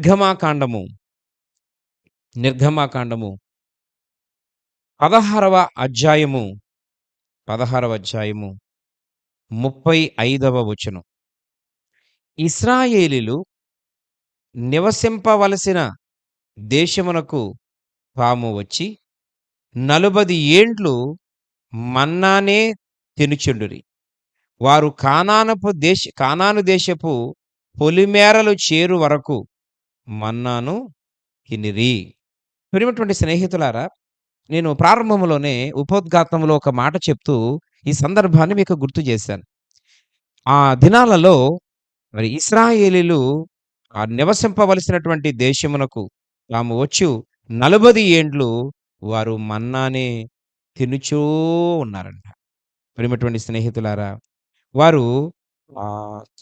నిర్గమాకాండము నిర్గమాకాండము 16వ అధ్యాయము 35వ వచనం. ఇశ్రాయేలీయులు నివసింపవలసిన దేశమునకు తాము వచ్చి 40 ఏండ్లు మన్నానే తినుచుండిరి. వారు కానాను దేశపు పొలిమేరలు చేరు వరకు మన్నాను తినిరి. ప్రియమైనటువంటి స్నేహితులారా, నేను ప్రారంభంలోనే ఉపోద్ఘాతంలో ఒక మాట చెప్తూ ఈ సందర్భాన్ని మీకు గుర్తు చేశాను. ఆ దినాలలో మరి ఇశ్రాయేలీయులు నివసింపవలసినటువంటి దేశమునకు తాము వచ్చు 40 ఏండ్లు వారు మన్నానే తినుచూ ఉన్నారంట. ప్రియమైనటువంటి స్నేహితులారా, వారు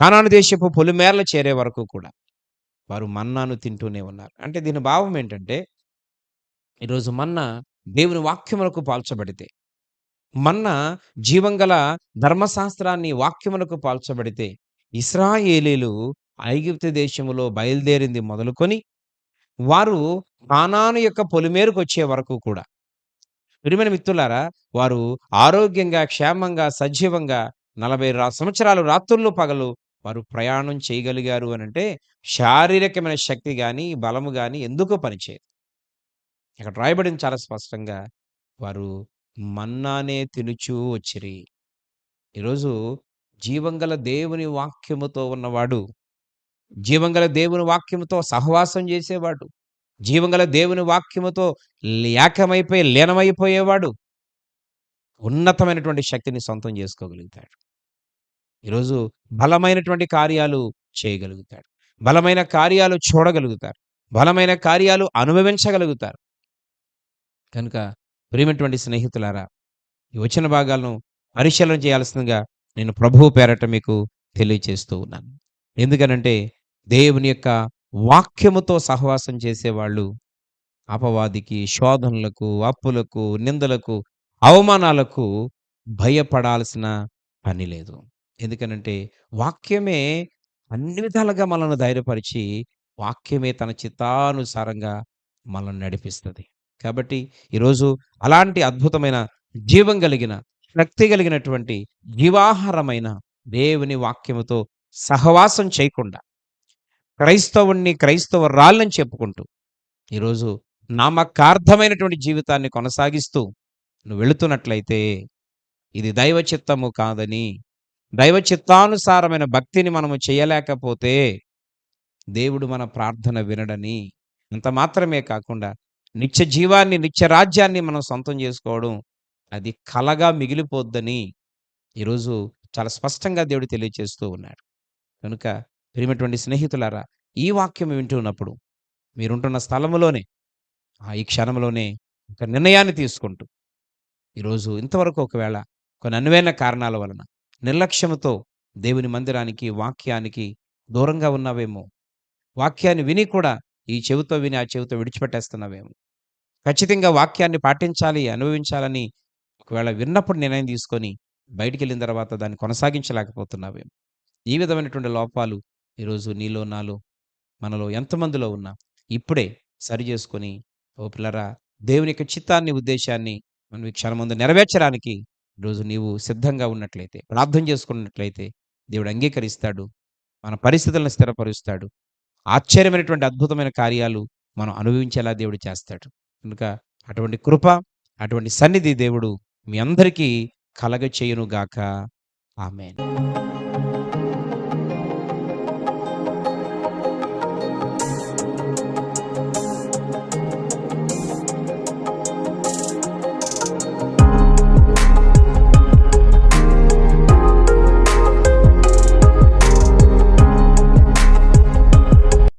కానాను దేశపు పొలిమేరలు చేరే వరకు కూడా వారు మన్నాను తింటూనే ఉన్నారు. అంటే దీని భావం ఏంటంటే, ఈరోజు మన్నా దేవుని వాక్యములకు పాల్చబడితే, మన్నా జీవంగల ధర్మశాస్త్రాన్ని వాక్యములకు పాల్చబడితే, ఇశ్రాయేలీయులు ఐగుప్తు దేశములో బయలుదేరింది మొదలుకొని వారు కానాను యొక్క పొలిమేరకు వచ్చే వరకు కూడా, ప్రియమైన మిత్రులారా, వారు ఆరోగ్యంగా, క్షేమంగా, సజీవంగా 40 సంవత్సరాలు రాత్రుళ్ళు పగలు వారు ప్రయాణం చేయగలిగారు అనంటే శారీరకమైన శక్తి గాని, బలము గాని ఎందుకు పనిచేయదు. ఇక్కడ రాయబడింది చాలా స్పష్టంగా, వారు మన్నానే తినుచూ వచ్చిరి. ఈరోజు జీవంగల దేవుని వాక్యముతో ఉన్నవాడు, జీవంగల దేవుని వాక్యముతో సహవాసం చేసేవాడు, జీవంగల దేవుని వాక్యముతో ఏకమైపోయి లీనమైపోయేవాడు ఉన్నతమైనటువంటి శక్తిని సొంతం చేసుకోగలుగుతాడు. ఈరోజు బలమైనటువంటి కార్యాలు చేయగలుగుతాడు, బలమైన కార్యాలు చూడగలుగుతారు, బలమైన కార్యాలు అనుభవించగలుగుతారు. కనుక ప్రియమైనటువంటి స్నేహితులారా, ఈ వచన భాగాలను పరిశీలన చేయాల్సిందిగా నేను ప్రభువు పేరట మీకు తెలియచేస్తూ ఉన్నాను. ఎందుకనంటే దేవుని యొక్క వాక్యముతో సహవాసం చేసేవాళ్ళు అపవాదికి, శోధనలకు, అప్పులకు, నిందలకు, అవమానాలకు భయపడాల్సిన పని లేదు. ఎందుకనంటే వాక్యమే అన్ని విధాలుగా మనల్ని ధైర్యపరిచి, వాక్యమే తన చిత్తానుసారంగా మనల్ని నడిపిస్తుంది. కాబట్టి ఈరోజు అలాంటి అద్భుతమైన జీవం కలిగిన, శక్తి కలిగినటువంటి జీవాహారమైన దేవుని వాక్యముతో సహవాసం చేయకుండా క్రైస్తవురాళ్ళని చెప్పుకుంటూ ఈరోజు నామకార్థమైనటువంటి జీవితాన్ని కొనసాగిస్తూ నువ్వు వెళుతున్నట్లయితే ఇది దైవ చిత్తము కాదని, దైవ చిత్తానుసారమైన భక్తిని మనము చేయలేకపోతే దేవుడు మన ప్రార్థన వినడని, అంత మాత్రమే కాకుండా నిత్య జీవాన్ని, నిత్య రాజ్యాన్ని మనం సొంతం చేసుకోవడం అది కలగా మిగిలిపోద్దని ఈరోజు చాలా స్పష్టంగా దేవుడు తెలియజేస్తూ ఉన్నాడు. కనుక ప్రియమైనటువంటి స్నేహితులారా, ఈ వాక్యం వింటున్నప్పుడు మీరుంటున్న స్థలములోనే, ఈ క్షణంలోనే ఒక నిర్ణయాన్ని తీసుకుంటూ, ఈరోజు ఇంతవరకు ఒకవేళ కొన్ని అనువైన కారణాల వలన నిర్లక్ష్యముతో దేవుని మందిరానికి, వాక్యానికి దూరంగా ఉన్నావేమో, వాక్యాన్ని విని కూడా ఈ చెవితో విని ఆ చెవితో విడిచిపెట్టేస్తున్నావేమో, ఖచ్చితంగా వాక్యాన్ని పాటించాలి, అనుభవించాలని ఒకవేళ విన్నప్పుడు నిర్ణయం తీసుకొని బయటికి వెళ్ళిన తర్వాత దాన్ని కొనసాగించలేకపోతున్నావేమో. ఈ విధమైనటువంటి లోపాలు ఈరోజు నీలో, నాలో, మనలో ఎంతమందిలో ఉన్నా ఇప్పుడే సరి చేసుకొని, ఓ పిల్లరా, దేవుని యొక్క చిత్తాన్ని, ఉద్దేశాన్ని మనం ఈ క్షణమందు నెరవేర్చడానికి ఈరోజు నీవు సిద్ధంగా ఉన్నట్లయితే, ప్రార్థన చేసుకున్నట్లయితే దేవుడు అంగీకరిస్తాడు, మన పరిస్థితులను స్థిరపరుస్తాడు, ఆశ్చర్యమైనటువంటి అద్భుతమైన కార్యాలు మనం అనుభవించేలా దేవుడు చేస్తాడు. కనుక అటువంటి కృప, అటువంటి సన్నిధి దేవుడు మీ అందరికీ కలగ చేయునుగాక. ఆమేన్.